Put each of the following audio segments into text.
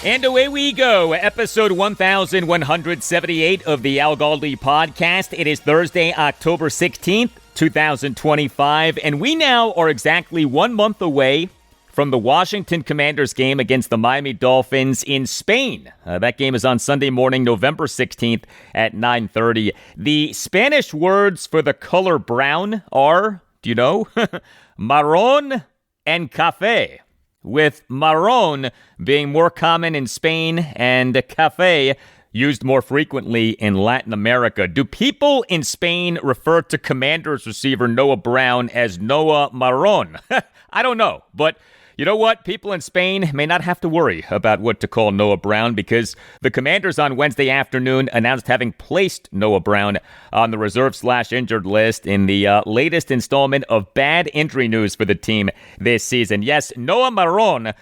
And away we go, episode 1178 of the Al Galdi podcast. It is Thursday, October 16th, 2025, and we now are exactly 1 month away from the Washington Commanders game against the Miami Dolphins in Spain. That game is on Sunday morning, November 16th at 9:30. The Spanish words for the color brown are, do you know? Marrón and café, with marrón being more common in Spain and café used more frequently in Latin America. Do people in Spain refer to Commanders receiver Noah Brown as Noah Marrón? I don't know, but you know what? People in Spain may not have to worry about what to call Noah Brown because the Commanders on Wednesday afternoon announced having placed Noah Brown on the reserve/injured list in the latest installment of bad injury news for the team this season. Yes, Noah Marrón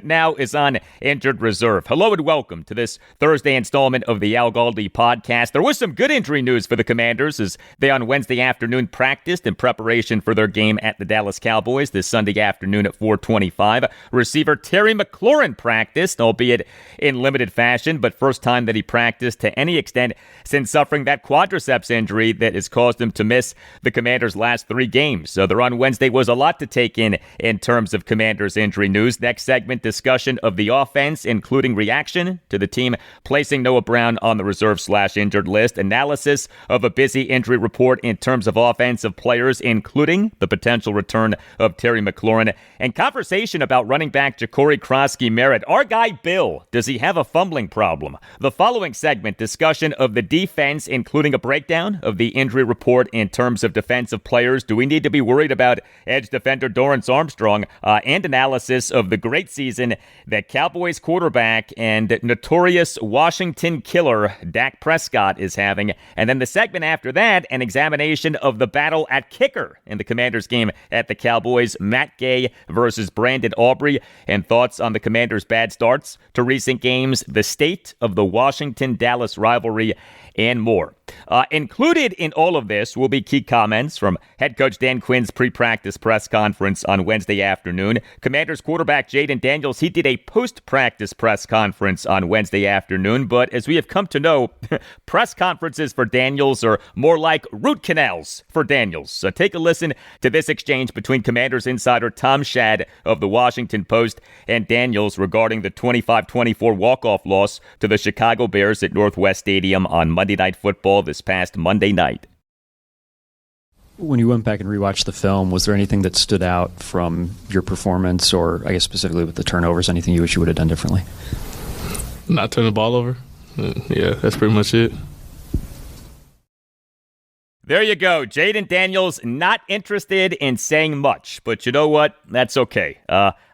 now is on injured reserve. Hello and welcome to this Thursday installment of the Al Galdi podcast. There was some good injury news for the Commanders as they on Wednesday afternoon practiced in preparation for their game at the Dallas Cowboys this Sunday afternoon at 4:25. Receiver Terry McLaurin practiced, albeit in limited fashion, but first time that he practiced to any extent since suffering that quadriceps injury that has caused him to miss the Commanders' last 3 games. So the run Wednesday was a lot to take in terms of Commanders injury news. Next segment, discussion of the offense, including reaction to the team placing Noah Brown on the reserve/injured list, analysis of a busy injury report in terms of offensive players, including the potential return of Terry McLaurin, and conversation about running back Jacory Croskey-Merritt. Our guy Bill, does he have a fumbling problem? The following segment, discussion of the defense, including a breakdown of the injury report in terms of defensive players. Do we need to be worried about edge defender Dorance Armstrong? And analysis of the great season that Cowboys quarterback and notorious Washington killer Dak Prescott is having. And then the segment after that, an examination of the battle at kicker in the Commanders game at the Cowboys. Matt Gay versus Brandon Aubrey, and thoughts on the Commanders' bad starts to recent games, the state of the Washington-Dallas rivalry, and more. Included in all of this will be key comments from head coach Dan Quinn's pre-practice press conference on Wednesday afternoon. Commanders quarterback Jayden Daniels, he did a post-practice press conference on Wednesday afternoon, but as we have come to know, press conferences for Daniels are more like root canals for Daniels. So take a listen to this exchange between Commanders insider Tom Shad of the Washington Post and Daniels regarding the 25-24 walk-off loss to the Chicago Bears at Northwest Stadium on Monday Night Football this past Monday night. When you went back and rewatched the film, was there anything that stood out from your performance, or I guess specifically with the turnovers, anything you wish you would have done differently? Not turn the ball over. Yeah, that's pretty much it. There you go. Jayden Daniels not interested in saying much, but you know what? That's okay.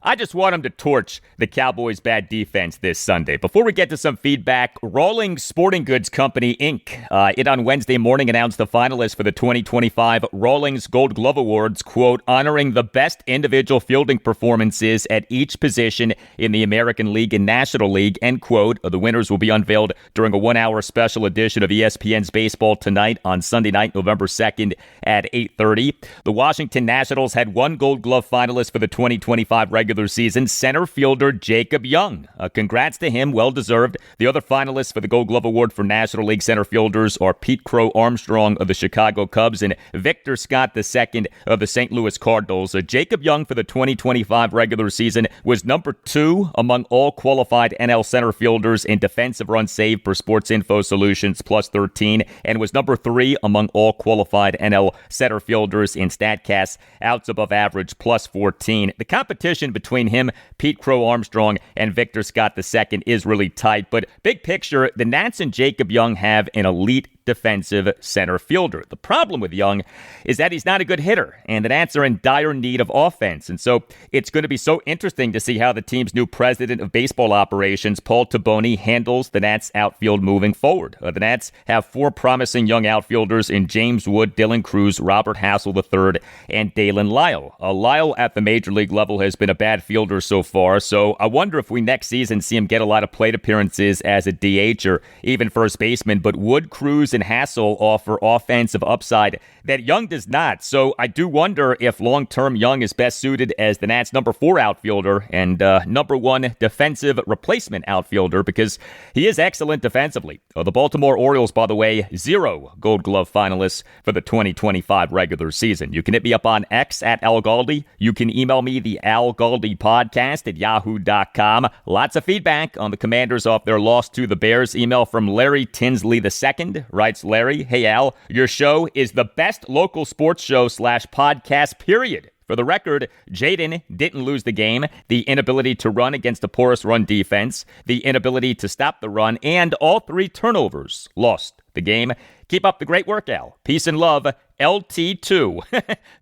I just want him to torch the Cowboys' bad defense this Sunday. Before we get to some feedback, Rawlings Sporting Goods Company, Inc. It on Wednesday morning announced the finalists for the 2025 Rawlings Gold Glove Awards, quote, honoring the best individual fielding performances at each position in the American League and National League, end quote. The winners will be unveiled during a 1-hour special edition of ESPN's Baseball Tonight on Sunday night, November 2nd at 8:30. The Washington Nationals had 1 Gold Glove finalist for the 2025 regular season, center fielder Jacob Young. Congrats to him, well-deserved. The other finalists for the Gold Glove Award for National League center fielders are Pete Crow Armstrong of the Chicago Cubs and Victor Scott II of the St. Louis Cardinals. Jacob Young for the 2025 regular season was number 2 among all qualified NL center fielders in defensive runs saved per Sports Info Solutions plus 13, and was number 3 among all qualified NL center fielders in StatCast outs above average plus 14. The competition between him, Pete Crow Armstrong, and Victor Scott II is really tight, but big picture, the Nats and Jacob Young have an elite defensive center fielder. The problem with Young is that he's not a good hitter, and the Nats are in dire need of offense. And so it's going to be so interesting to see how the team's new president of baseball operations, Paul Taboni, handles the Nats outfield moving forward. The Nats have 4 promising young outfielders in James Wood, Dylan Cruz, Robert Hassel III, and Dalen Lyle. Lyle at the major league level has been a bad fielder so far, so I wonder if we next season see him get a lot of plate appearances as a DH or even first baseman. But Wood, Cruz, and Hassel offer offensive upside that Young does not. So I do wonder if long-term Young is best suited as the Nats' number 4 outfielder and number 1 defensive replacement outfielder, because he is excellent defensively. The Baltimore Orioles, by the way, 0 Gold Glove finalists for the 2025 regular season. You can hit me up on X at Al Galdi. You can email me the Al Galdi podcast at yahoo.com. Lots of feedback on the Commanders off their loss to the Bears. Email from Larry Tinsley II. Writes Larry, "Hey Al, your show is the best local sports show / podcast, period. For the record, Jaden didn't lose the game. The inability to run against a porous run defense, the inability to stop the run, and all 3 turnovers lost the game. Keep up the great work, Al. Peace and love, LT2.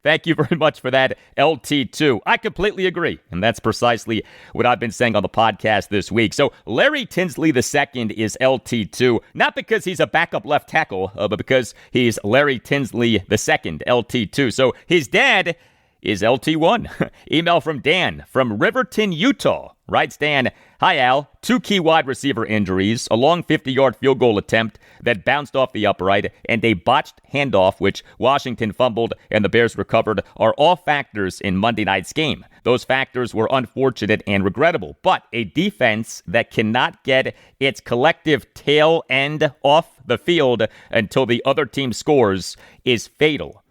Thank you very much for that, LT2. I completely agree, and that's precisely what I've been saying on the podcast this week. So Larry Tinsley II is LT2, not because he's a backup left tackle, but because he's Larry Tinsley II, LT2. So his dad is LT1. Email from Dan from Riverton, Utah. Writes Dan, "Hi Al, 2 key wide receiver injuries, a long 50-yard field goal attempt that bounced off the upright, and a botched handoff which Washington fumbled and the Bears recovered are all factors in Monday night's game. Those factors were unfortunate and regrettable, but a defense that cannot get its collective tail end off the field until the other team scores is fatal.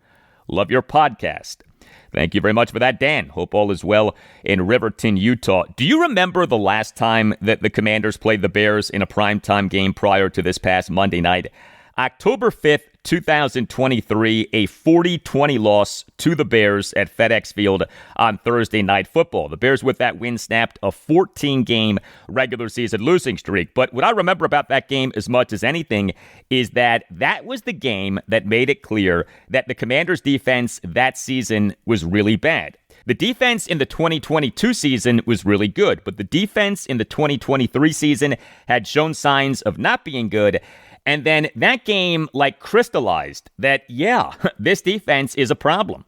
Love your podcast." Thank you very much for that, Dan. Hope all is well in Riverton, Utah. Do you remember the last time that the Commanders played the Bears in a primetime game prior to this past Monday night? October 5th, 2023, a 40-20 loss to the Bears at FedEx Field on Thursday Night Football. The Bears, with that win, snapped a 14-game regular season losing streak. But what I remember about that game as much as anything is that that was the game that made it clear that the Commanders' defense that season was really bad. The defense in the 2022 season was really good, but the defense in the 2023 season had shown signs of not being good. And then that game crystallized that, yeah, this defense is a problem.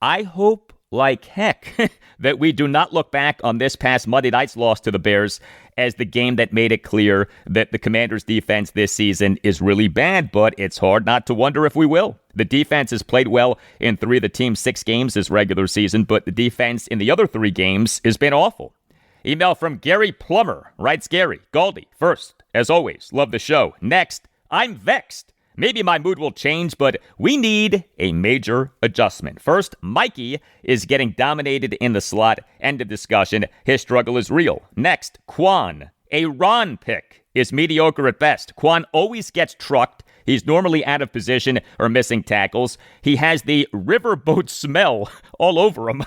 I hope like heck that we do not look back on this past Monday night's loss to the Bears as the game that made it clear that the Commanders' defense this season is really bad, but it's hard not to wonder if we will. The defense has played well in 3 of the team's 6 games this regular season, but the defense in the other 3 games has been awful. Email from Gary Plummer. Writes Gary, "Galdi, first, as always, love the show. Next, I'm vexed. Maybe my mood will change, but we need a major adjustment. First, Mikey is getting dominated in the slot. End of discussion. His struggle is real. Next, Quan, a Ron pick, is mediocre at best. Quan always gets trucked. He's normally out of position or missing tackles. He has the riverboat smell all over him.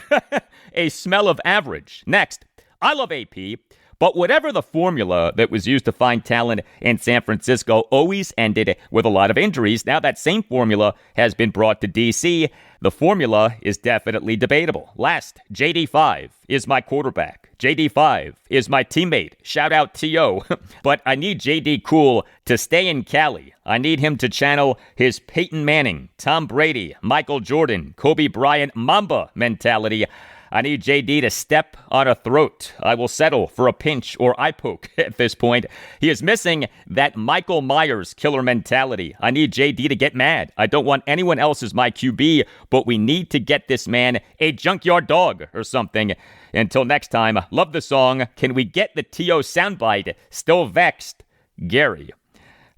A smell of average. Next, I love AP, but whatever the formula that was used to find talent in San Francisco always ended with a lot of injuries. Now that same formula has been brought to D.C. The formula is definitely debatable. Last, JD5 is my quarterback. JD5 is my teammate. Shout out T.O. But I need JD Cool to stay in Cali. I need him to channel his Peyton Manning, Tom Brady, Michael Jordan, Kobe Bryant Mamba mentality. I need JD to step on a throat. I will settle for a pinch or eye poke at this point. He is missing that Michael Myers killer mentality. I need JD to get mad. I don't want anyone else as my QB, but we need to get this man a junkyard dog or something. Until next time, love the song. Can we get the T.O. soundbite? Still vexed, Gary.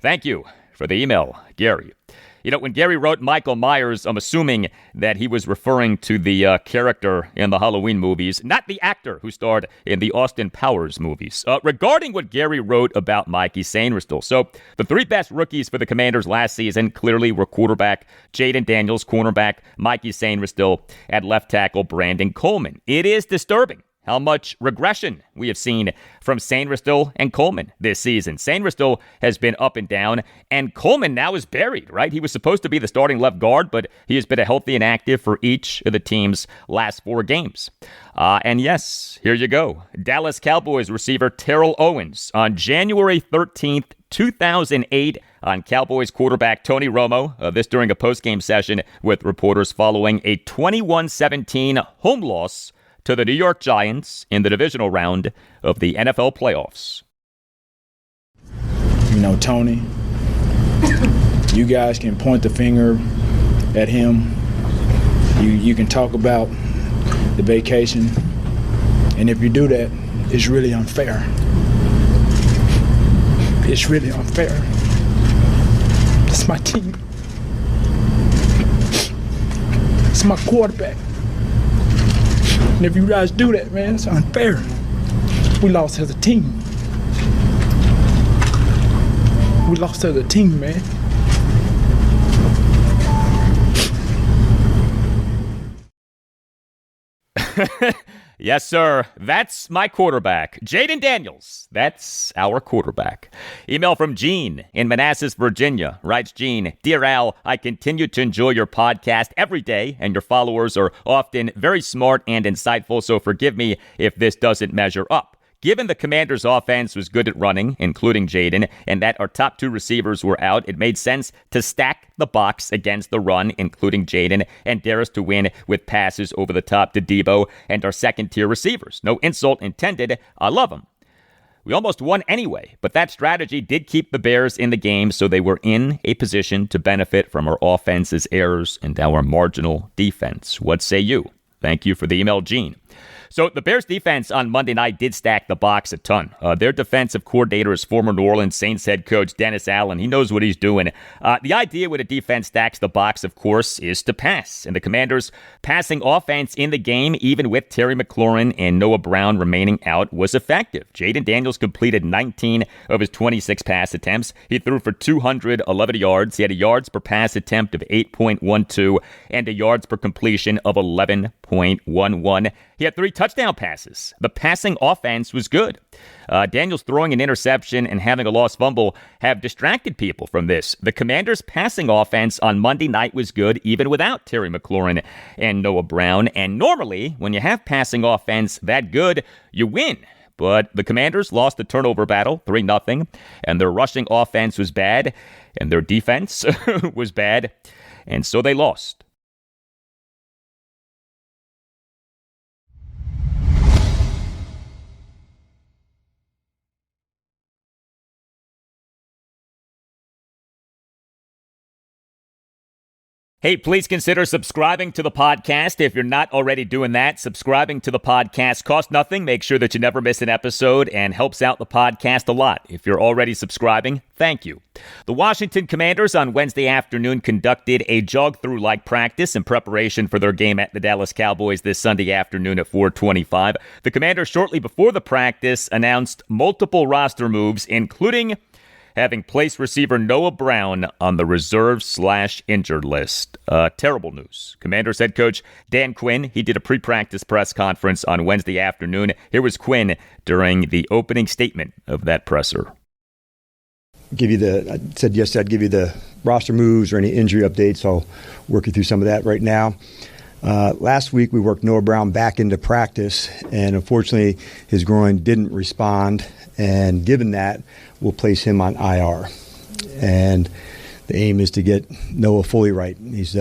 Thank you for the email, Gary. You know, when Gary wrote Michael Myers, I'm assuming that he was referring to the character in the Halloween movies, not the actor who starred in the Austin Powers movies. Regarding what Gary wrote about Mikey Sainristil, so the 3 best rookies for the Commanders last season clearly were quarterback Jaden Daniels, cornerback Mikey Sainristil, at left tackle Brandon Coleman. It is disturbing how much regression we have seen from Sainristil and Coleman this season. Sainristil has been up and down, and Coleman now is buried, right? He was supposed to be the starting left guard, but he has been healthy and active for each of the team's last 4 games. And yes, here you go. Dallas Cowboys receiver Terrell Owens on January 13th, 2008 on Cowboys quarterback Tony Romo. This during a postgame session with reporters following a 21-17 home loss to the New York Giants in the divisional round of the NFL playoffs. You know, Tony, you guys can point the finger at him. You can talk about the vacation. And if you do that, it's really unfair. It's really unfair. It's my team. It's my quarterback. And if you guys do that, man, it's unfair. We lost as a team. We lost as a team, man. Yes, sir. That's my quarterback. Jayden Daniels. That's our quarterback. Email from Gene in Manassas, Virginia. Writes Gene, Dear Al, I continue to enjoy your podcast every day, and your followers are often very smart and insightful, so forgive me if this doesn't measure up. Given the Commanders' offense was good at running, including Jayden, and that our top two receivers were out, it made sense to stack the box against the run, including Jayden, and dare us to win with passes over the top to Debo and our second-tier receivers. No insult intended. I love them. We almost won anyway, but that strategy did keep the Bears in the game, so they were in a position to benefit from our offense's errors and our marginal defense. What say you? Thank you for the email, Gene. So the Bears defense on Monday night did stack the box a ton. Their defensive coordinator is former New Orleans Saints head coach Dennis Allen. He knows what he's doing. The idea when a defense stacks the box, of course, is to pass. And the Commanders' passing offense in the game, even with Terry McLaurin and Noah Brown remaining out, was effective. Jayden Daniels completed 19 of his 26 pass attempts. He threw for 211 yards. He had a yards per pass attempt of 8.12 and a yards per completion of 11.11. He had 3 touchdown passes. The passing offense was good. Daniels throwing an interception and having a lost fumble have distracted people from this. The Commanders' passing offense on Monday night was good, even without Terry McLaurin and Noah Brown. And normally, when you have passing offense that good, you win. But the Commanders lost the turnover battle 3-0, and their rushing offense was bad, and their defense was bad, and so they lost. Hey, please consider subscribing to the podcast. If you're not already doing that, subscribing to the podcast costs nothing. Make sure that you never miss an episode and helps out the podcast a lot. If you're already subscribing, thank you. The Washington Commanders on Wednesday afternoon conducted a jog-through-like practice in preparation for their game at the Dallas Cowboys this Sunday afternoon at 4:25. The Commanders, shortly before the practice, announced multiple roster moves, including having placed receiver Noah Brown on the reserve/injured list. Terrible news. Commanders head coach Dan Quinn, he did a pre-practice press conference on Wednesday afternoon. Here was Quinn during the opening statement of that presser. I said yesterday I'd give you the roster moves or any injury updates. I'll work you through some of that right now. Last week we worked Noah Brown back into practice, and unfortunately his groin didn't respond. And given that, we'll place him on IR. And the aim is to get Noah fully right. He's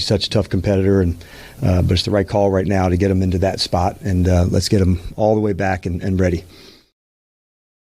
such a tough competitor, but it's the right call right now to get him into that spot. And let's get him all the way back and ready.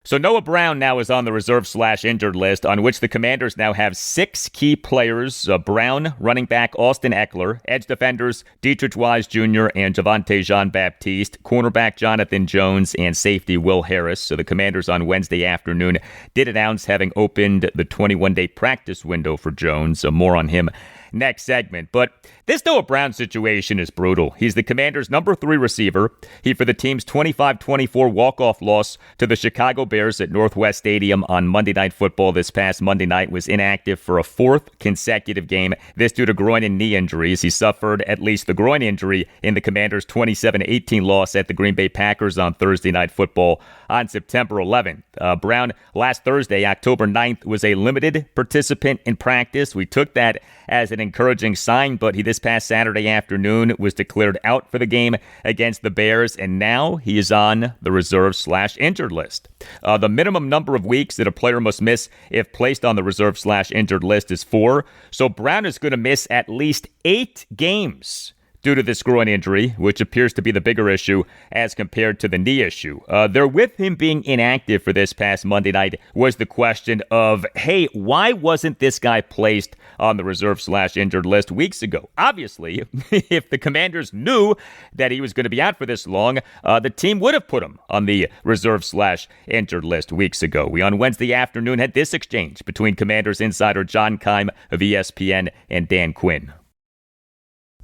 So Noah Brown now is on the reserve/injured list, on which the Commanders now have 6 key players. Brown, running back Austin Eckler, edge defenders Dietrich Wise Jr. and Javonte Jean-Baptiste, cornerback Jonathan Jones, and safety Will Harris. So the Commanders on Wednesday afternoon did announce having opened the 21-day practice window for Jones. So more on him next segment. But this Noah Brown situation is brutal. He's the Commanders' number 3 receiver. He, for the team's 25-24 walk-off loss to the Chicago Bears at Northwest Stadium on Monday Night Football this past Monday night, was inactive for a 4th consecutive game. This due to groin and knee injuries. He suffered at least the groin injury in the Commanders' 27-18 loss at the Green Bay Packers on Thursday Night Football on September 11th. Brown, last Thursday, October 9th, was a limited participant in practice. We took that as an encouraging sign, but he this past Saturday afternoon was declared out for the game against the Bears, and now he is on the reserve/injured list. The minimum number of weeks that a player must miss if placed on the reserve/injured list is 4, so Brown is going to miss at least 8 games due to this groin injury, which appears to be the bigger issue as compared to the knee issue. There, with him being inactive for this past Monday night, was the question of, hey, why wasn't this guy placed on the reserve/injured list weeks ago? Obviously, if the Commanders knew that he was going to be out for this long, the team would have put him on the reserve/injured list weeks ago. We, on Wednesday afternoon, had this exchange between Commanders insider John Keim of ESPN and Dan Quinn.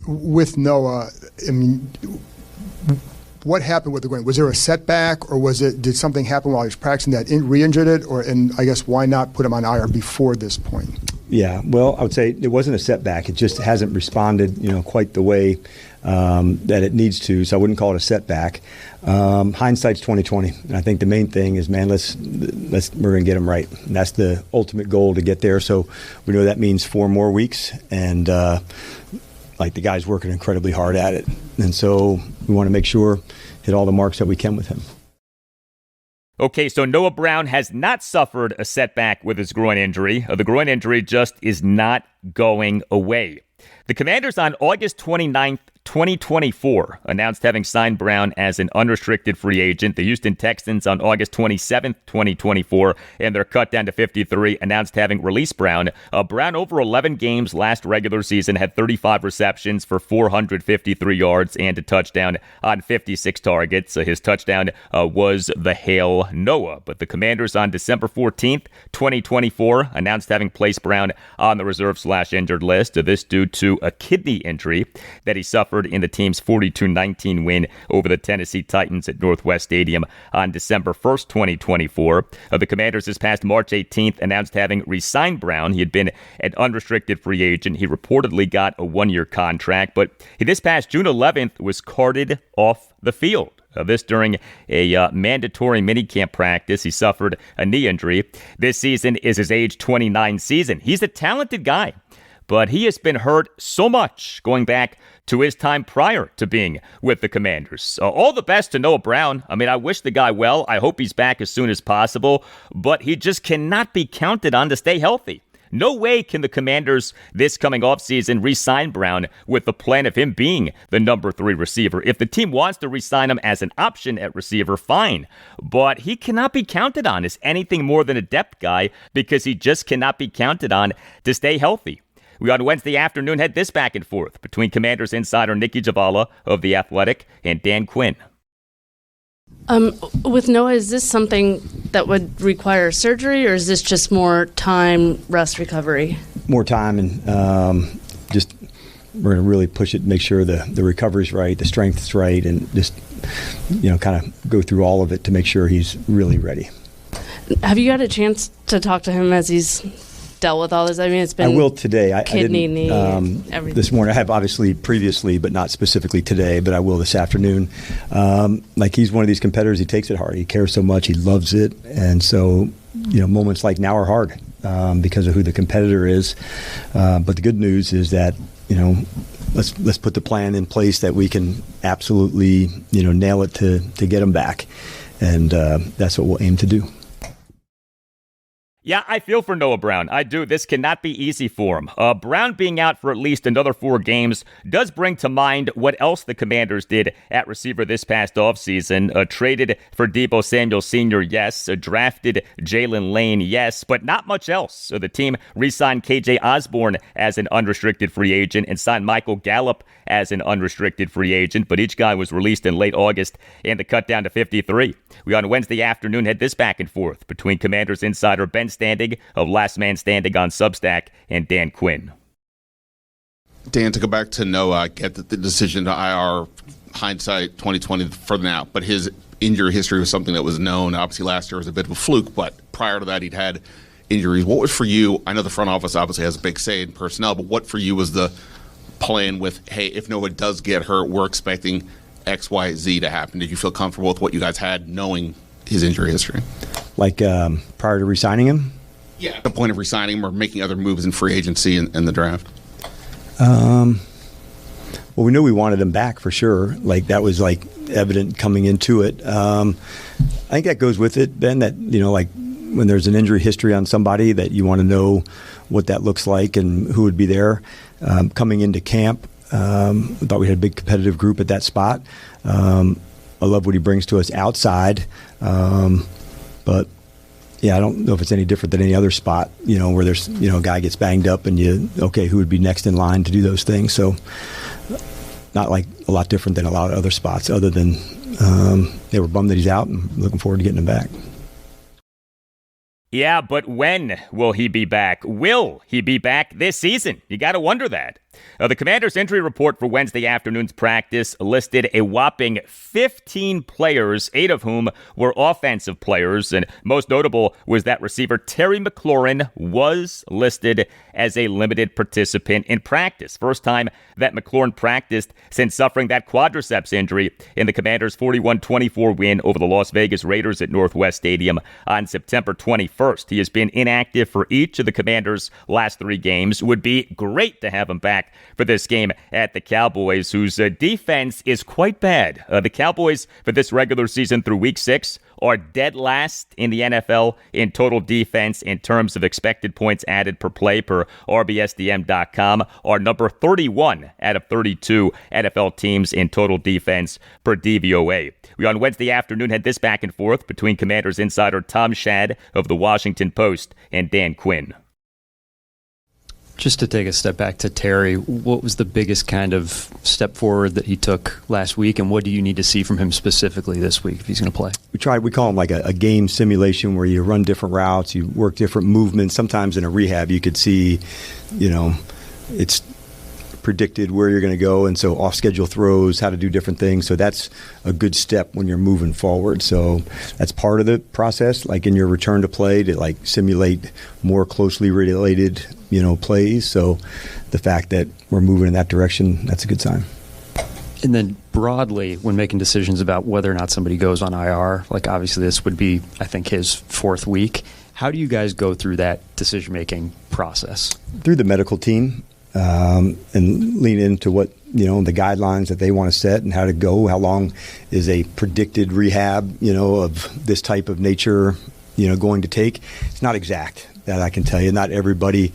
With Noah, I mean, what happened with the groin? Was there a setback, or did something happen while he was practicing that re-injured it? And I guess why not put him on IR before this point? Yeah, well, I would say it wasn't a setback. It just hasn't responded, quite the way that it needs to. So I wouldn't call it a setback. Hindsight's 20/20. And I think the main thing is, man, we're going to get him right. And that's the ultimate goal, to get there. So we know that means 4 more weeks, and the guy's working incredibly hard at it. And so we want to make sure hit all the marks that we can with him. Okay, so Noah Brown has not suffered a setback with his groin injury. The groin injury just is not going away. The Commanders on August 29th, 2024 announced having signed Brown as an unrestricted free agent. The Houston Texans on August 27th, 2024, and their cut down to 53, announced having released Brown. Brown, over 11 games last regular season, had 35 receptions for 453 yards and a touchdown on 56 targets. His touchdown was the Hail Noah. But the Commanders on December 14th, 2024, announced having placed Brown on the reserve/injured list. This due to a kidney injury that he suffered in the team's 42-19 win over the Tennessee Titans at Northwest Stadium on December 1st, 2024. The Commanders this past March 18th announced having re-signed Brown. He had been an unrestricted free agent. He reportedly got a 1-year contract, but this past June 11th was carted off the field. This during a mandatory minicamp practice. He suffered a knee injury. This season is his age 29 season. He's a talented guy, but he has been hurt so much going back to his time prior to being with the Commanders. All the best to Noah Brown. I mean, I wish the guy well. I hope he's back as soon as possible, but he just cannot be counted on to stay healthy. No way can the Commanders this coming offseason re-sign Brown with the plan of him being the number 3 receiver. If the team wants to re-sign him as an option at receiver, fine. But he cannot be counted on as anything more than a depth guy, because he just cannot be counted on to stay healthy. We on Wednesday afternoon had this back and forth between Commanders insider Nikki Javala of The Athletic and Dan Quinn. With Noah, is this something that would require surgery, or is this just more time, rest, recovery? More time, and just we're going to really push it, make sure the recovery's right, the strength's right, and just kind of go through all of it to make sure he's really ready. Have you had a chance to talk to him as he's dealt with all this? I mean, it's been I will today. Kidney, knee, everything. This morning. I have obviously previously, but not specifically today, but I will this afternoon. He's one of these competitors. He takes it hard. He cares so much. He loves it. And so, moments like now are hard because of who the competitor is. But the good news is that, let's put the plan in place that we can absolutely, nail it to get him back. And that's what we'll aim to do. Yeah, I feel for Noah Brown. I do. This cannot be easy for him. Brown being out for at least another 4 games does bring to mind what else the Commanders did at receiver this past offseason. Traded for Deebo Samuel Sr., yes. Drafted Jalen Lane, yes. But not much else. So the team re-signed KJ Osborne as an unrestricted free agent and signed Michael Gallup as an unrestricted free agent. But each guy was released in late August and the cut down to 53. We on Wednesday afternoon had this back and forth between Commanders insider Ben Standing of Last Man Standing on Substack and Dan Quinn. Dan, to go back to Noah, I get that the decision to IR, hindsight 2020 further now, but his injury history was something that was known. Obviously last year was a bit of a fluke, but prior to that he'd had injuries. What was for you, I know the front office obviously has a big say in personnel, but what for you was the plan with, hey, if Noah does get hurt, we're expecting X, Y, Z to happen? Did you feel comfortable with what you guys had knowing his injury history? Prior to re-signing him? Yeah, at the point of re-signing him or making other moves in free agency and the draft. Well, we knew we wanted him back for sure. That was evident coming into it. I think that goes with it, Ben, that, when there's an injury history on somebody, that you want to know what that looks like and who would be there. Coming into camp, Thought we had a big competitive group at that spot. I love what he brings to us outside. But yeah, I don't know if it's any different than any other spot, where there's, a guy gets banged up and who would be next in line to do those things. So not like a lot different than a lot of other spots, other than they were bummed that he's out and looking forward to getting him back. Yeah, but when will he be back? Will he be back this season? You got to wonder that. The Commanders' injury report for Wednesday afternoon's practice listed a whopping 15 players, 8 of whom were offensive players, and most notable was that receiver Terry McLaurin was listed as a limited participant in practice. First time that McLaurin practiced since suffering that quadriceps injury in the Commanders' 41-24 win over the Las Vegas Raiders at Northwest Stadium on September 21st. He has been inactive for each of the Commanders' last 3 games. Would be great to have him back for this game at the Cowboys, whose defense is quite bad. The Cowboys, for this regular season through Week 6, are dead last in the NFL in total defense in terms of expected points added per play per RBSDM.com, are number 31 out of 32 NFL teams in total defense per DVOA. We on Wednesday afternoon had this back and forth between Commanders insider Tom Schad of the Washington Post and Dan Quinn. Just to take a step back to Terry, what was the biggest kind of step forward that he took last week, and what do you need to see from him specifically this week if he's going to play? We call him like a game simulation where you run different routes, you work different movements. Sometimes in a rehab you could see, it's predicted where you're going to go, and so off-schedule throws, how to do different things. So that's a good step when you're moving forward. So that's part of the process, like in your return to play, to like simulate more closely related, plays. So the fact that we're moving in that direction, that's a good sign. And then broadly, when making decisions about whether or not somebody goes on IR, like obviously this would be, I think, his 4th week. How do you guys go through that decision-making process? Through the medical team. And lean into what, the guidelines that they want to set and how to go. How long is a predicted rehab, of this type of nature, going to take? It's not exact, that I can tell you. Not everybody,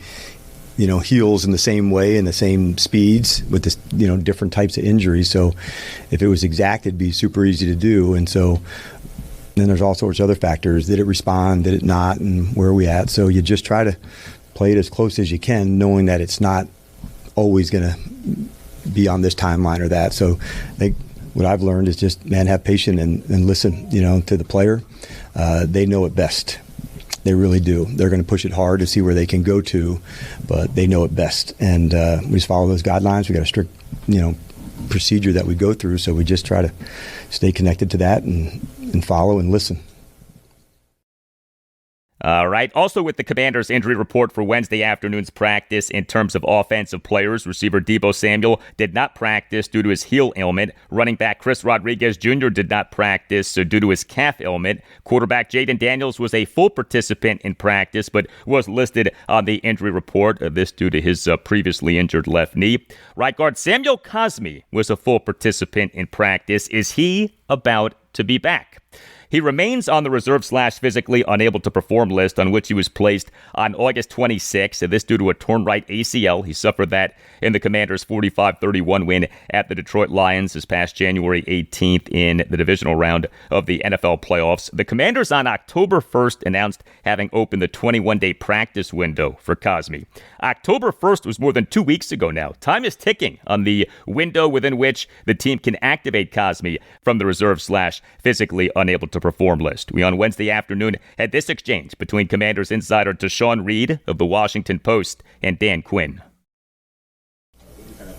heals in the same way and the same speeds with this, different types of injuries. So if it was exact, it'd be super easy to do. And so then there's all sorts of other factors. Did it respond? Did it not? And where are we at? So you just try to play it as close as you can, knowing that it's not always going to be on this timeline or that. So I think what I've learned is just, have patience and listen, to the player. They know it best. They really do. They're going to push it hard to see where they can go to, but they know it best. And we just follow those guidelines. We got a strict, procedure that we go through. So we just try to stay connected to that and follow and listen. All right. Also with the Commanders' injury report for Wednesday afternoon's practice in terms of offensive players, receiver Deebo Samuel did not practice due to his heel ailment. Running back Chris Rodriguez Jr. did not practice due to his calf ailment. Quarterback Jaden Daniels was a full participant in practice, but was listed on the injury report. This due to his previously injured left knee. Right guard Samuel Cosmi was a full participant in practice. Is he about to be back? He remains on the reserve/physically unable to perform list on which he was placed on August 26th. This due to a torn right ACL. He suffered that in the Commanders' 45-31 win at the Detroit Lions this past January 18th in the divisional round of the NFL playoffs. The Commanders on October 1st announced having opened the 21-day practice window for Cosmi. October 1st was more than 2 weeks ago now. Time is ticking on the window within which the team can activate Cosmi from the reserve/physically unable to perform list. We on Wednesday afternoon had this exchange between Commanders insider Deshaun Reed of the Washington Post and Dan Quinn.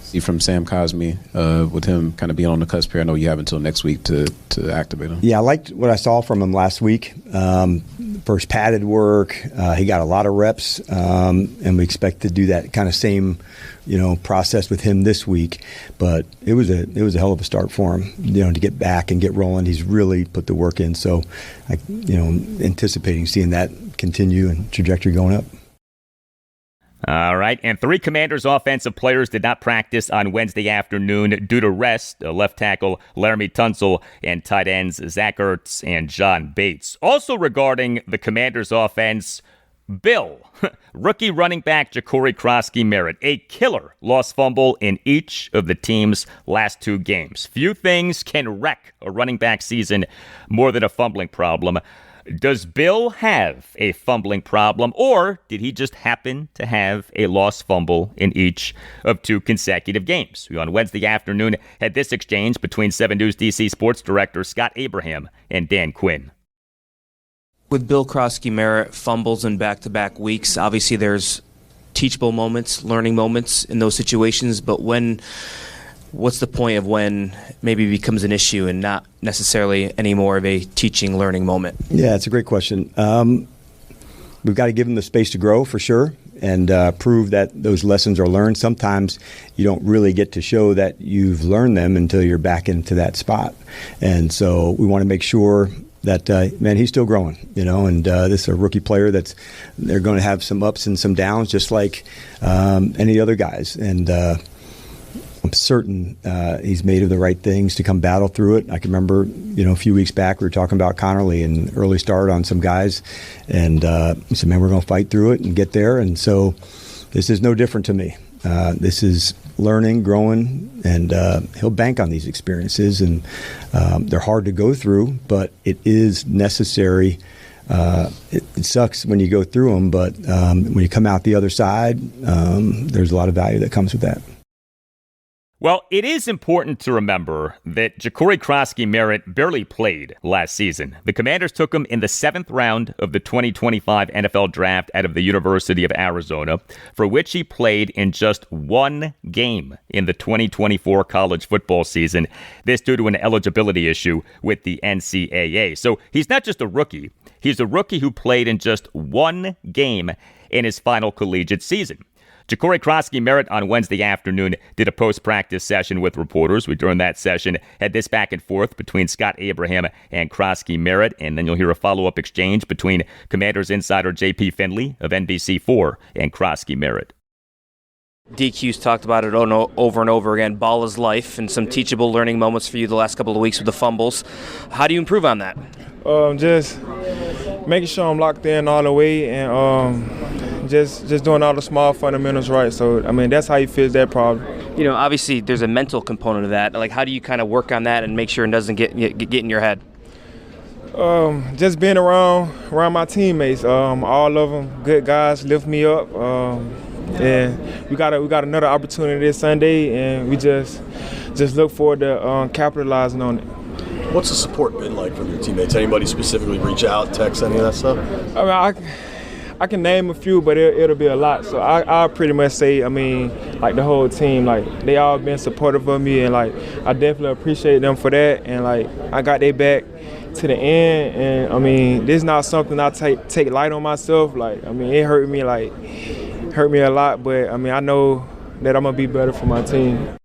See from Sam Cosmi, with him kind of being on the cusp here. I know you have until next week to activate him. Yeah, I liked what I saw from him last week. First padded work, he got a lot of reps, and we expect to do that kind of same, process with him this week. But it was a hell of a start for him, to get back and get rolling. He's really put the work in. So, anticipating seeing that continue and trajectory going up. All right, and 3 Commanders offensive players did not practice on Wednesday afternoon due to rest. Left tackle Laramie Tunsil and tight ends Zach Ertz and John Bates. Also regarding the Commanders offense, Bill, rookie running back Jacory Croskey-Merritt, a killer lost fumble in each of the team's last 2 games. Few things can wreck a running back season more than a fumbling problem. Does Bill have a fumbling problem, or did he just happen to have a lost fumble in each of 2 consecutive games? We on Wednesday afternoon had this exchange between 7 News DC sports director Scott Abraham and Dan Quinn. With Bill Croskey-Merritt, fumbles in back-to-back weeks, obviously there's teachable moments, learning moments in those situations, but what's the point of when maybe it becomes an issue and not necessarily any more of a teaching, learning moment? Yeah, it's a great question. We've got to give them the space to grow for sure and prove that those lessons are learned. Sometimes you don't really get to show that you've learned them until you're back into that spot. And so we want to make sure that, man, he's still growing, and this is a rookie player they're going to have some ups and some downs just like any other guys. And I'm certain he's made of the right things to come battle through it. I can remember, a few weeks back we were talking about Connerly and early start on some guys, and he said, man, we're going to fight through it and get there. And so this is no different to me. This is learning, growing, and he'll bank on these experiences. And they're hard to go through, but it is necessary. It sucks when you go through them, but when you come out the other side, there's a lot of value that comes with that. Well, it is important to remember that Jacory Croskey-Merritt barely played last season. The Commanders took him in the 7th round of the 2025 NFL Draft out of the University of Arizona, for which he played in just 1 game in the 2024 college football season. This due to an eligibility issue with the NCAA. So he's not just a rookie. He's a rookie who played in just 1 game in his final collegiate season. Jacory Croskey-Merritt on Wednesday afternoon did a post-practice session with reporters. We, during that session, had this back and forth between Scott Abraham and Croskey-Merritt, and then you'll hear a follow-up exchange between Commanders insider J.P. Finley of NBC4 and Croskey-Merritt. DQ's talked about it over and over again. Ball is life, and some teachable learning moments for you the last couple of weeks with the fumbles. How do you improve on that? Just making sure I'm locked in all the way, and just doing all the small fundamentals right. So, that's how you fix that problem. Obviously there's a mental component of that. Like, how do you kind of work on that and make sure it doesn't get in your head? Just being around my teammates. All of them good guys, lift me up. And we got another opportunity this Sunday, and we just look forward to capitalizing on it. What's the support been like from your teammates? Anybody specifically reach out, text, any of that stuff? I can name a few, but it'll be a lot. So I'll pretty much say, like the whole team, like they all been supportive of me, and like I definitely appreciate them for that. And like I got their back to the end, and this is not something I take light on myself. Like it hurt me a lot, but I know that I'm gonna be better for my team.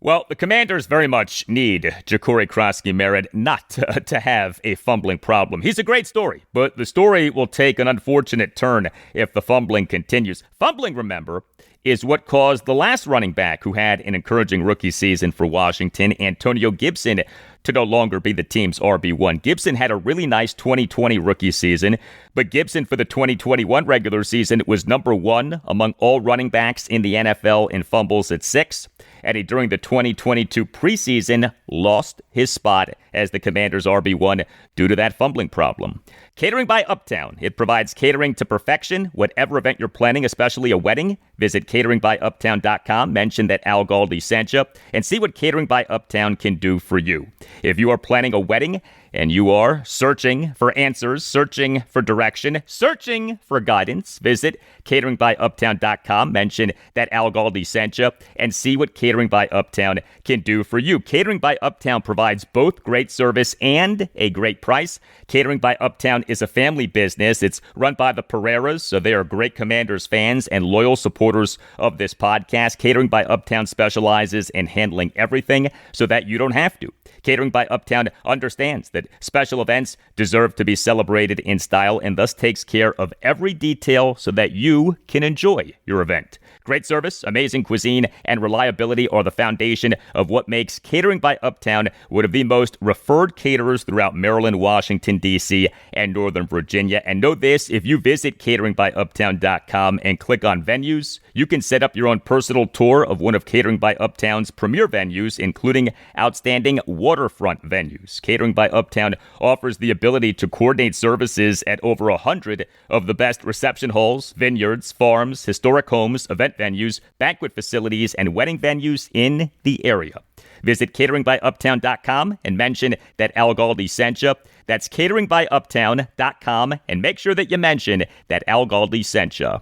Well, the Commanders very much need Jacory Croskey-Merritt not to have a fumbling problem. He's a great story, but the story will take an unfortunate turn if the fumbling continues. Fumbling, remember, is what caused the last running back who had an encouraging rookie season for Washington, Antonio Gibson, to no longer be the team's RB1. Gibson had a really nice 2020 rookie season, but Gibson for the 2021 regular season was number 1 among all running backs in the NFL in fumbles at 6. And he, during the 2022 preseason, lost his spot as the Commanders' RB1 due to that fumbling problem. Catering by Uptown. It provides catering to perfection, whatever event you're planning, especially a wedding. Visit cateringbyuptown.com, mention that Al Galdi sent you, and see what Catering by Uptown can do for you. If you are planning a wedding and you are searching for answers, searching for direction, searching for guidance, visit cateringbyuptown.com, mention that Al Galdi sent you, and see what Catering by Uptown can do for you. Catering by Uptown provides both great service and a great price. Catering by Uptown is a family business. It's run by the Pereiras, so they are great Commanders fans and loyal supporters of this podcast. Catering by Uptown specializes in handling everything so that you don't have to. Catering by Uptown understands that special events deserve to be celebrated in style and thus takes care of every detail so that you can enjoy your event. Great service, amazing cuisine, and reliability are the foundation of what makes Catering by Uptown one of the most referred caterers throughout Maryland, Washington, D.C., and Northern Virginia. And know this, if you visit cateringbyuptown.com and click on venues, you can set up your own personal tour of one of Catering by Uptown's premier venues, including outstanding waterfront venues. Catering by Uptown offers the ability to coordinate services at over 100 of the best reception halls, vineyards, farms, historic homes, event venues, banquet facilities, and wedding venues in the area. Visit cateringbyuptown.com and mention that Al Galdi sent you. That's cateringbyuptown.com and make sure that you mention that Al Galdi sent you.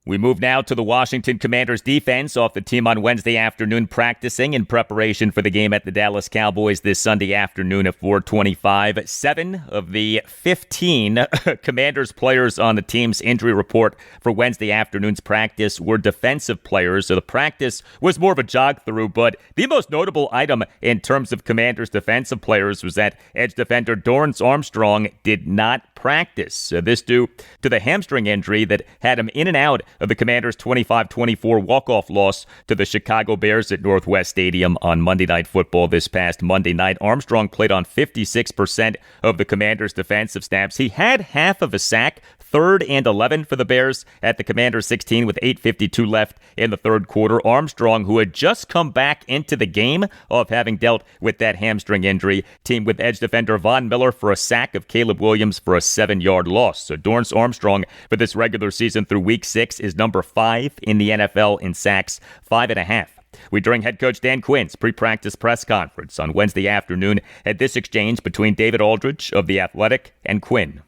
We move now to the Washington Commanders defense off the team on Wednesday afternoon practicing in preparation for the game at the Dallas Cowboys this Sunday afternoon at 4:25. 7 of the 15 Commanders players on the team's injury report for Wednesday afternoon's practice were defensive players, so the practice was more of a jog through, but the most notable item in terms of Commanders defensive players was that edge defender Dorance Armstrong did not practice. This due to the hamstring injury that had him in and out of the Commanders' 25-24 walk-off loss to the Chicago Bears at Northwest Stadium on Monday Night Football this past Monday night. Armstrong played on 56% of the Commanders' defensive snaps. He had half of a sack, 3rd and 11 for the Bears at the Commanders' 16 with 8:52 left in the third quarter. Armstrong, who had just come back into the game of having dealt with that hamstring injury, teamed with edge defender Von Miller for a sack of Caleb Williams for a 7-yard loss. So Dorance Armstrong for this regular season through Week 6 is number 5 in the NFL in sacks, 5.5. We, during head coach Dan Quinn's pre-practice press conference on Wednesday afternoon, had this exchange between David Aldridge of The Athletic and Quinn.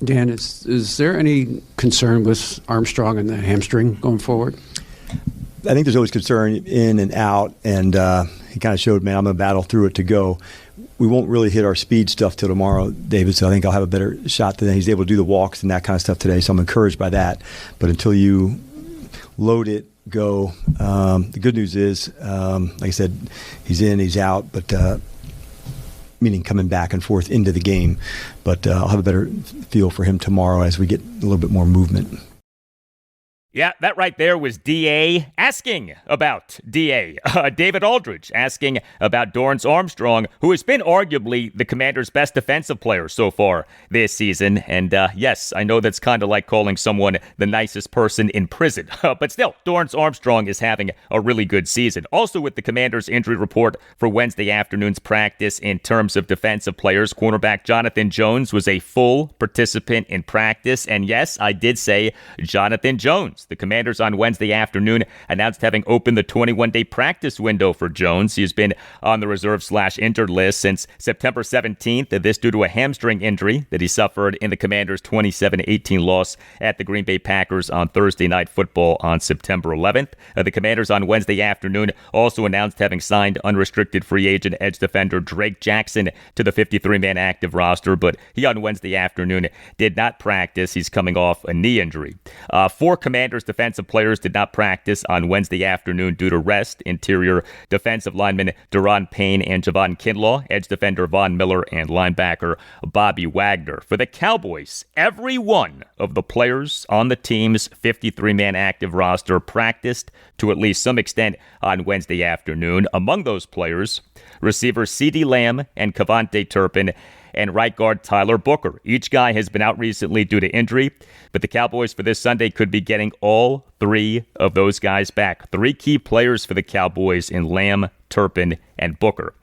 Dan, is there any concern with Armstrong and the hamstring going forward? I think there's always concern in and out, and he kind of showed, man, I'm going to battle through it to go. We won't really hit our speed stuff till tomorrow, David, so I think I'll have a better shot today. He's able to do the walks and that kind of stuff today, so I'm encouraged by that. But until you load it, go. The good news is, like I said, he's in, he's out, but meaning coming back and forth into the game. But I'll have a better feel for him tomorrow as we get a little bit more movement. Yeah, that right there was D.A. asking about D.A. David Aldridge asking about Dorance Armstrong, who has been arguably the Commanders' best defensive player so far this season. And yes, I know that's kind of like calling someone the nicest person in prison. But still, Dorance Armstrong is having a really good season. Also with the Commanders' injury report for Wednesday afternoon's practice in terms of defensive players, cornerback Jonathan Jones was a full participant in practice. And yes, I did say Jonathan Jones. The Commanders on Wednesday afternoon announced having opened the 21-day practice window for Jones. He has been on the reserve/injured list since September 17th. This due to a hamstring injury that he suffered in the Commanders' 27-18 loss at the Green Bay Packers on Thursday Night Football on September 11th. The Commanders on Wednesday afternoon also announced having signed unrestricted free agent edge defender Drake Jackson to the 53-man active roster, but he on Wednesday afternoon did not practice. He's coming off a knee injury. 4 Commanders defensive players did not practice on Wednesday afternoon due to rest. Interior defensive lineman Deron Payne and Javon Kinlaw, edge defender Von Miller, and linebacker Bobby Wagner. For the Cowboys, every one of the players on the team's 53-man active roster practiced to at least some extent on Wednesday afternoon. Among those players, receivers CeeDee Lamb and Kevontae Turpin and right guard Tyler Booker. Each guy has been out recently due to injury, but the Cowboys for this Sunday could be getting all 3 of those guys back. 3 key players for the Cowboys in Lamb, Turpin, and Booker.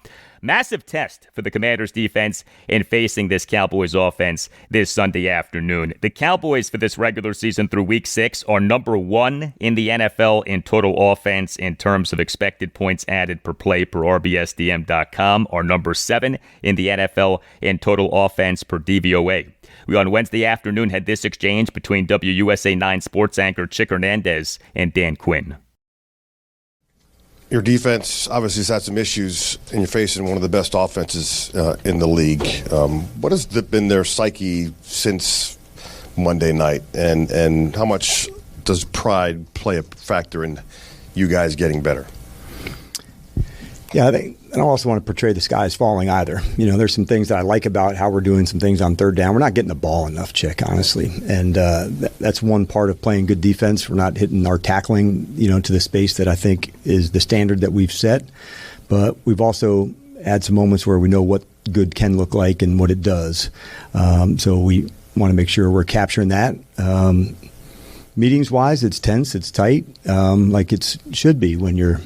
Massive test for the Commanders' defense in facing this Cowboys offense this Sunday afternoon. The Cowboys for this regular season through Week 6 are number 1 in the NFL in total offense in terms of expected points added per play per RBSDM.com, are number 7 in the NFL in total offense per DVOA. We on Wednesday afternoon had this exchange between WUSA 9 sports anchor Chick Hernandez and Dan Quinn. Your defense obviously has had some issues, and you're facing one of the best offenses in the league. What has been their psyche since Monday night, and how much does pride play a factor in you guys getting better? Yeah, I don't also want to portray the sky is falling either. You know, there's some things that I like about how we're doing some things on third down. We're not getting the ball enough, Chick, honestly. And that's one part of playing good defense. We're not hitting our tackling, to the space that I think is the standard that we've set. But we've also had some moments where we know what good can look like and what it does. So we want to make sure we're capturing that. Meetings-wise, it's tense, it's tight, like it should be when you're,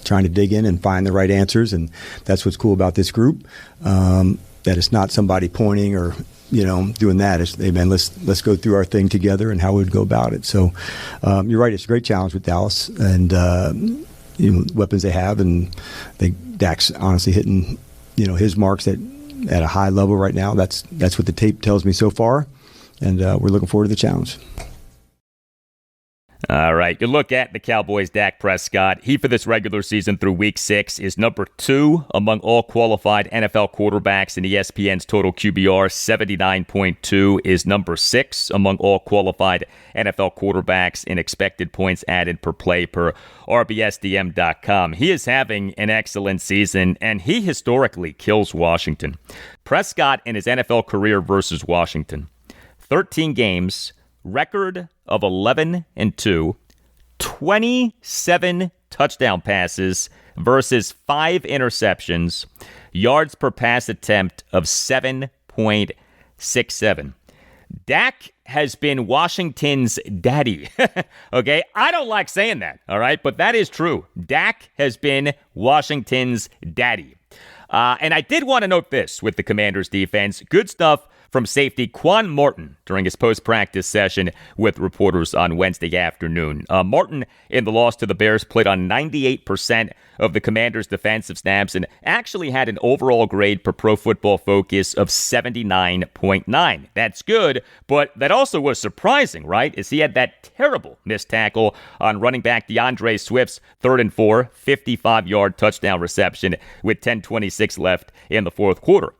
trying to dig in and find the right answers. And that's what's cool about this group, that it's not somebody pointing or, doing that. It's, hey, man, let's go through our thing together and how we'd go about it. So you're right. It's a great challenge with Dallas and, weapons they have. And I think Dak's honestly hitting, his marks at a high level right now. That's what the tape tells me so far. And we're looking forward to the challenge. All right, you look at the Cowboys' Dak Prescott. He, for this regular season through Week 6, is number 2 among all qualified NFL quarterbacks in ESPN's total QBR. 79.2 is number 6 among all qualified NFL quarterbacks in expected points added per play per RBSDM.com. He is having an excellent season, and he historically kills Washington. Prescott in his NFL career versus Washington. 13 games, record of 11-2, 27 touchdown passes versus 5 interceptions, yards per pass attempt of 7.67. Dak has been Washington's daddy. Okay, I don't like saying that, all right, but that is true. Dak has been Washington's daddy. And I did want to note this with the Commanders' defense. Good stuff from safety Quan Morton during his post-practice session with reporters on Wednesday afternoon. Morton, in the loss to the Bears, played on 98% of the Commanders' defensive snaps and actually had an overall grade per Pro Football Focus of 79.9. That's good, but that also was surprising, right? As he had that terrible missed tackle on running back DeAndre Swift's 3rd and 4, 55-yard touchdown reception with 10:26 left in the fourth quarter.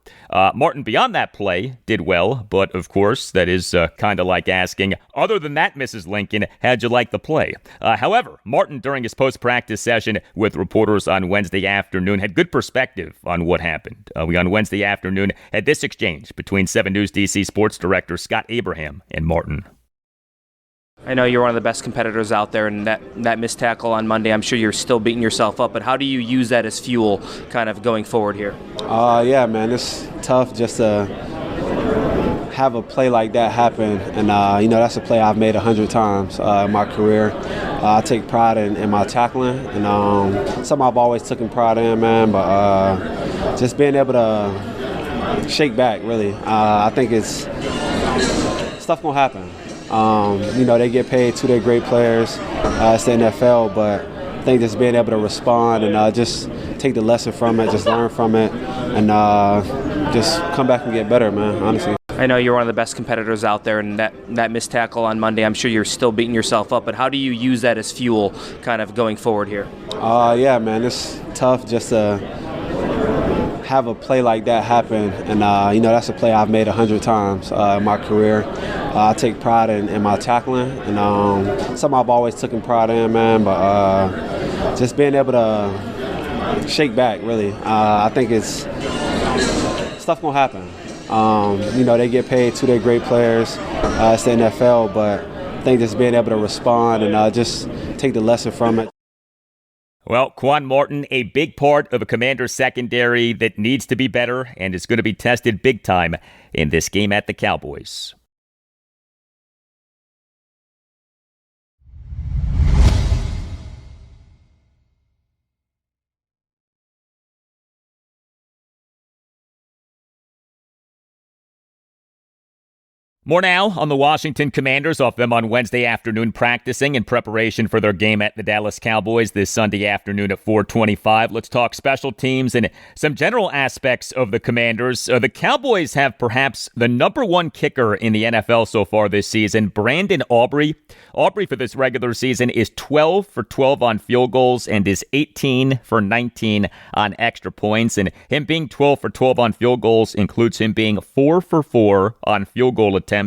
Martin, beyond that play, did well, but of course, that is kind of like asking, other than that, Mrs. Lincoln, how'd you like the play? However, Martin, during his post-practice session with reporters on Wednesday afternoon, had good perspective on what happened. We, on Wednesday afternoon, had this exchange between 7 News DC sports director Scott Abraham and Martin. I know you're one of the best competitors out there, and that missed tackle on Monday, I'm sure you're still beating yourself up, but how do you use that as fuel kind of going forward here? Yeah, man, it's tough just to have a play like that happen, and that's a play I've made 100 times in my career. I take pride in my tackling, and something I've always taken pride in, man, but just being able to shake back, really. I think it's stuff gonna happen. They get paid to their great players. It's the NFL, but I think just being able to respond and just take the lesson from it, just learn from it, and just come back and get better, man, honestly. I know you're one of the best competitors out there, and that missed tackle on Monday, I'm sure you're still beating yourself up, but how do you use that as fuel kind of going forward here? Yeah, man, it's tough just to have a play like that happen, and that's a play I've made 100 times in my career. I take pride in my tackling, and something I've always taken pride in, man, but just being able to shake back, really. I think it's stuff gonna happen. They get paid to their great players. It's the NFL, but I think just being able to respond and just take the lesson from it. Well, Quan Morton, a big part of a Commander's secondary that needs to be better and is going to be tested big time in this game at the Cowboys. More now on the Washington Commanders, off them on Wednesday afternoon practicing in preparation for their game at the Dallas Cowboys this Sunday afternoon at 4:25. Let's talk special teams and some general aspects of the Commanders. The Cowboys have perhaps the number one kicker in the NFL so far this season, Brandon Aubrey. Aubrey for this regular season is 12 for 12 on field goals and is 18 for 19 on extra points. And him being 12 for 12 on field goals includes him being 4 for 4 on field goal attempts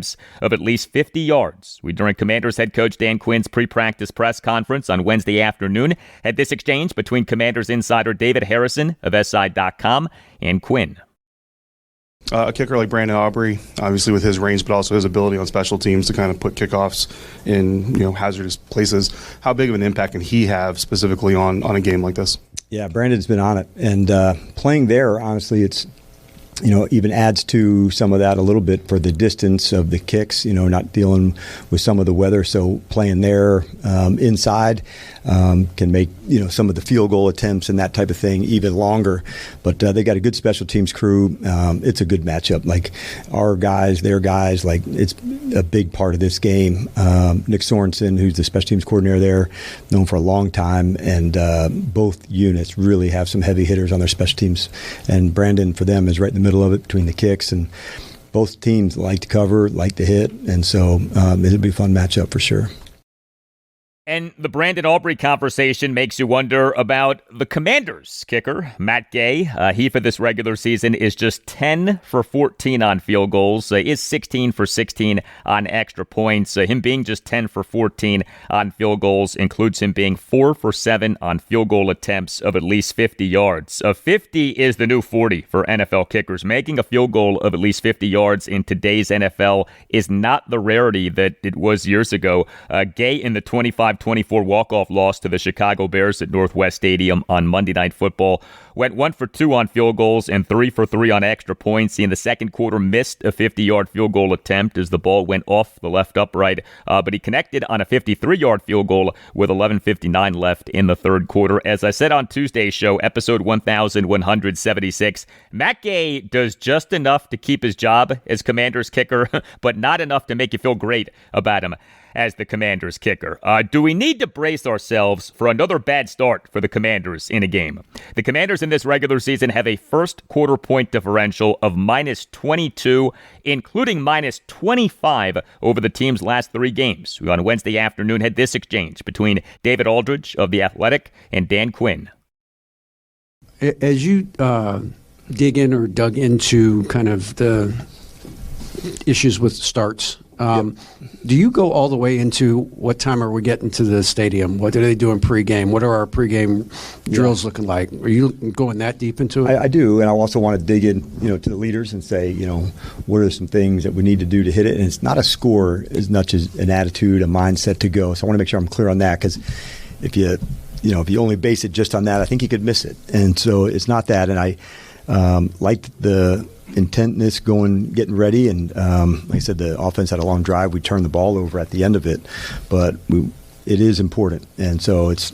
of at least 50 yards. We, during Commanders head coach Dan Quinn's pre-practice press conference on Wednesday afternoon, had this exchange between Commanders insider David Harrison of SI.com and Quinn. A kicker like Brandon Aubrey, obviously with his range, but also his ability on special teams to kind of put kickoffs in hazardous places. How big of an impact can he have specifically on a game like this? Yeah, Brandon's been on it, and playing there, honestly, it's even adds to some of that a little bit for the distance of the kicks, not dealing with some of the weather. So playing there inside can make, some of the field goal attempts and that type of thing even longer. But they got a good special teams crew. It's a good matchup. Like our guys, their guys, like it's a big part of this game. Nick Sorensen, who's the special teams coordinator there, known for a long time, and both units really have some heavy hitters on their special teams. And Brandon, for them, is right in the middle of it between the kicks, and both teams like to cover, like to hit, and so it'll be a fun matchup for sure. And the Brandon Aubrey conversation makes you wonder about the Commanders kicker, Matt Gay. He, for this regular season, is just 10 for 14 on field goals, is 16 for 16 on extra points. Him being just 10 for 14 on field goals includes him being 4 for 7 on field goal attempts of at least 50 yards. 50 is the new 40 for NFL kickers. Making a field goal of at least 50 yards in today's NFL is not the rarity that it was years ago. Gay in the 25-24 walk-off loss to the Chicago Bears at Northwest Stadium on Monday Night Football went 1 for 2 on field goals and 3 for 3 on extra points. He, in the second quarter, missed a 50-yard field goal attempt as the ball went off the left upright, but he connected on a 53-yard field goal with 11:59 left in the third quarter. As I said on Tuesday's show, episode 1176, Matt Gay does just enough to keep his job as Commanders kicker, but not enough to make you feel great about him as the Commanders kicker. Do we need to brace ourselves for another bad start for the Commanders in a game? The Commanders in this regular season have a first quarter point differential of -22, including -25 over the team's last 3 games. We on Wednesday afternoon had this exchange between David Aldridge of The Athletic and Dan Quinn. As you dig in or dug into kind of the issues with starts, do you go all the way into what time are we getting to the stadium? What do they do in pregame? What are our pregame drills looking like? Are you going that deep into it? I do, and I also want to dig in, to the leaders and say, what are some things that we need to do to hit it? And it's not a score as much as an attitude, a mindset to go. So I want to make sure I'm clear on that, because if you only base it just on that, I think you could miss it. And so it's not that. And I liked the intentness getting ready, and like I said, the offense had a long drive. We turned the ball over at the end of it, but it is important, and so it's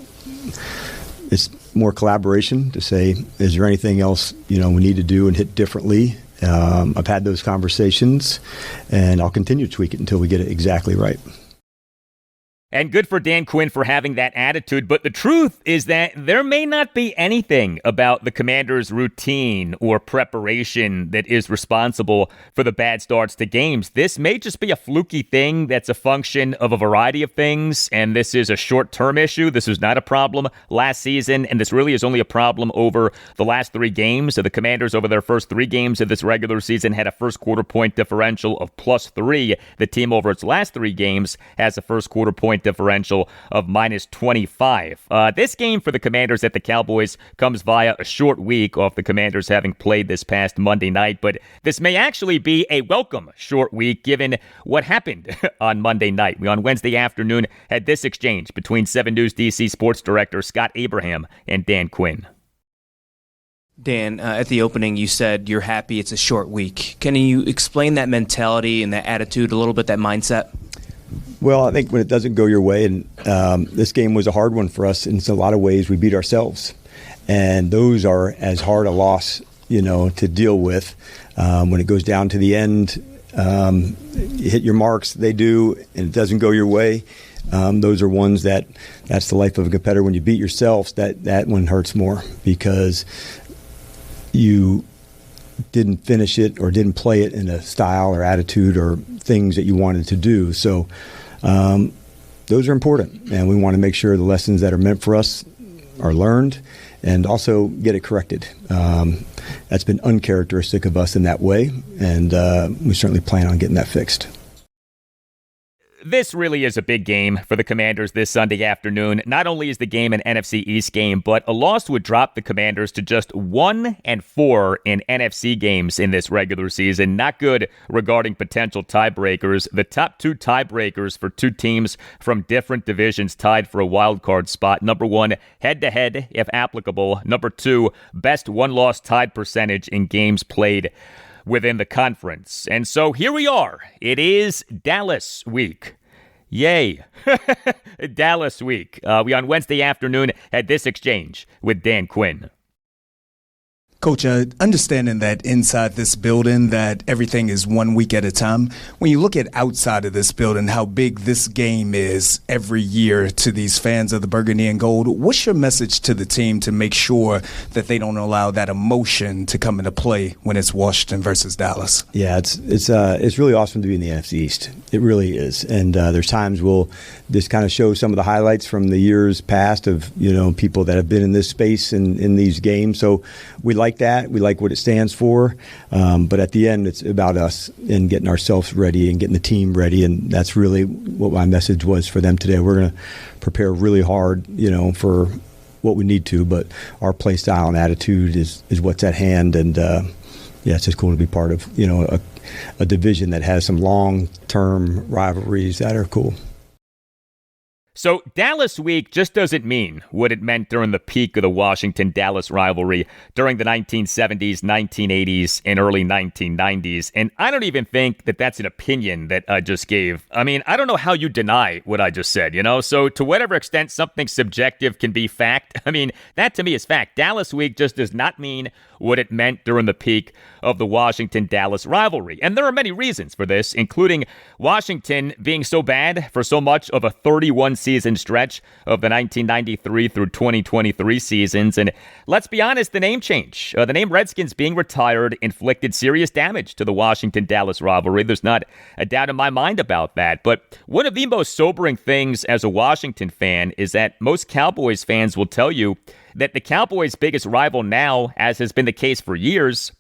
more collaboration to say, is there anything else we need to do and hit differently? I've had those conversations, and I'll continue to tweak it until we get it exactly right. And good for Dan Quinn for having that attitude, but the truth is that there may not be anything about the Commanders' routine or preparation that is responsible for the bad starts to games. This may just be a fluky thing that's a function of a variety of things, and this is a short-term issue. This was not a problem last season, and this really is only a problem over the last 3 games. So the Commanders, over their first 3 games of this regular season, had a first quarter point differential of +3. The team, over its last 3 games, has a first quarter point differential of -25. This game for the Commanders at the Cowboys comes via a short week off the Commanders having played this past Monday night, but this may actually be a welcome short week given what happened on Monday night. We on Wednesday afternoon had this exchange between 7 News DC sports director Scott Abraham and Dan Quinn. Dan, at the opening, you said you're happy it's a short week. Can you explain that mentality and that attitude a little bit, that mindset? Well, I think when it doesn't go your way, and this game was a hard one for us in a lot of ways, we beat ourselves. And those are as hard a loss, to deal with. When it goes down to the end, You hit your marks, they do, and it doesn't go your way. Those are ones that's the life of a competitor. When you beat yourself, that one hurts more because you didn't finish it or didn't play it in a style or attitude or things that you wanted to do. So those are important, and we want to make sure the lessons that are meant for us are learned and also get it corrected. That's been uncharacteristic of us in that way, and we certainly plan on getting that fixed. This really is a big game for the Commanders this Sunday afternoon. Not only is the game an NFC East game, but a loss would drop the Commanders to just 1-4 in NFC games in this regular season. Not good regarding potential tiebreakers. The top two tiebreakers for two teams from different divisions tied for a wild card spot. Number one, head-to-head, if applicable. Number two, best one-loss tied percentage in games played within the conference. And so here we are. It is Dallas week. Yay. Dallas week. We on Wednesday afternoon had this exchange with Dan Quinn. Coach, understanding that inside this building that everything is 1 week at a time, when you look at outside of this building, how big this game is every year to these fans of the Burgundy and Gold, what's your message to the team to make sure that they don't allow that emotion to come into play when it's Washington versus Dallas? Yeah, it's really awesome to be in the NFC East. It really is. And there's times we'll just kind of show some of the highlights from the years past of, people that have been in this space and in these games. So we like that. We like what it stands for. But at the end, it's about us and getting ourselves ready and getting the team ready. And that's really what my message was for them today. We're going to prepare really hard, for what we need to. But our play style and attitude is what's at hand. And, it's just cool to be part of, a division that has some long-term rivalries that are cool. So Dallas week just doesn't mean what it meant during the peak of the Washington-Dallas rivalry during the 1970s, 1980s, and early 1990s. And I don't even think that that's an opinion that I just gave. I mean, I don't know how you deny what I just said, So to whatever extent something subjective can be fact, I mean, that to me is fact. Dallas week just does not mean what it meant during the peak of the Washington-Dallas rivalry. And there are many reasons for this, including Washington being so bad for so much of a 31-season stretch of the 1993 through 2023 seasons. And let's be honest, the name change, the name Redskins being retired, inflicted serious damage to the Washington-Dallas rivalry. There's not a doubt in my mind about that. But one of the most sobering things as a Washington fan is that most Cowboys fans will tell you that the Cowboys' biggest rival now, as has been the case for years,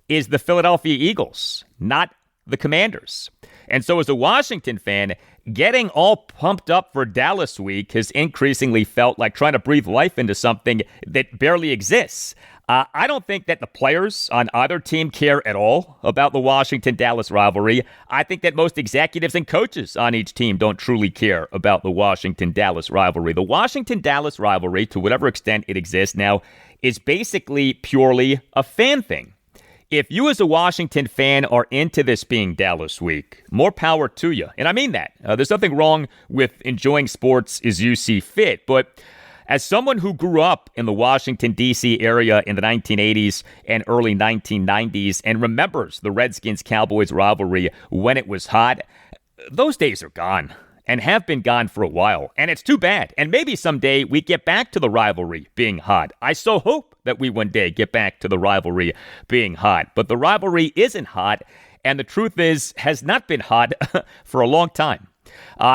is the Philadelphia Eagles, not the Commanders. And so as a Washington fan, getting all pumped up for Dallas week has increasingly felt like trying to breathe life into something that barely exists. I don't think that the players on either team care at all about the Washington-Dallas rivalry. I think that most executives and coaches on each team don't truly care about the Washington-Dallas rivalry. The Washington-Dallas rivalry, to whatever extent it exists now, is basically purely a fan thing. If you as a Washington fan are into this being Dallas week, more power to you. And I mean that. There's nothing wrong with enjoying sports as you see fit, but as someone who grew up in the Washington, D.C. area in the 1980s and early 1990s and remembers the Redskins-Cowboys rivalry when it was hot, those days are gone and have been gone for a while. And it's too bad. And maybe someday we get back to the rivalry being hot. I so hope that we one day get back to the rivalry being hot. But the rivalry isn't hot, and the truth is, has not been hot for a long time.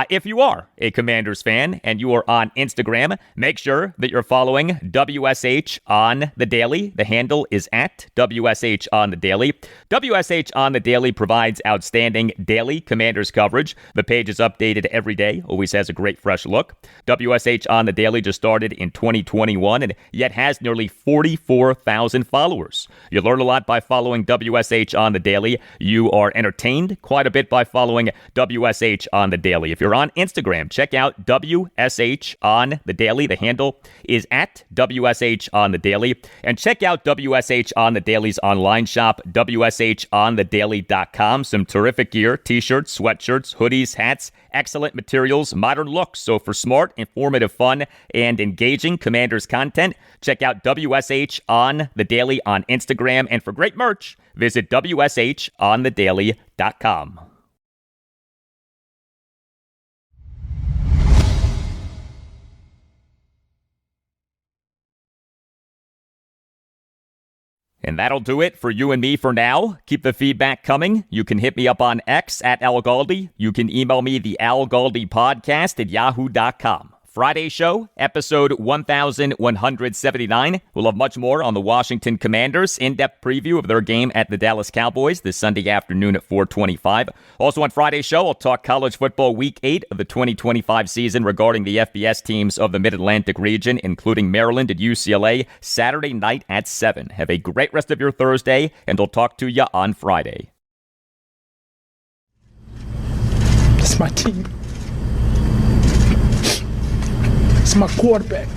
If you are a Commanders fan and you are on Instagram, make sure that you're following WSH on the Daily. The handle is at WSH on the Daily. WSH on the Daily provides outstanding daily Commanders coverage. The page is updated every day, always has a great fresh look. WSH on the Daily just started in 2021 and yet has nearly 44,000 followers. You learn a lot by following WSH on the Daily. You are entertained quite a bit by following WSH on the Daily. Daily. If you're on Instagram, check out WSH on the Daily. The handle is at WSH on the Daily. And check out WSH on the Daily's online shop, WSHonthedaily.com. Some terrific gear, t-shirts, sweatshirts, hoodies, hats, excellent materials, modern looks. So for smart, informative, fun, and engaging Commanders content, check out WSH on the Daily on Instagram. And for great merch, visit WSHonthedaily.com. And that'll do it for you and me for now. Keep the feedback coming. You can hit me up on X at Al Galdi. You can email me the Al Galdi podcast at yahoo.com. Friday show, episode 1179. We'll have much more on the Washington Commanders. In-depth preview of their game at the Dallas Cowboys this Sunday afternoon at 4:25. Also on Friday's show, I'll talk college football week 8 of the 2025 season regarding the FBS teams of the Mid-Atlantic region, including Maryland and UCLA, Saturday night at 7. Have a great rest of your Thursday, and I'll talk to you on Friday. That's my team. It's my quarterback.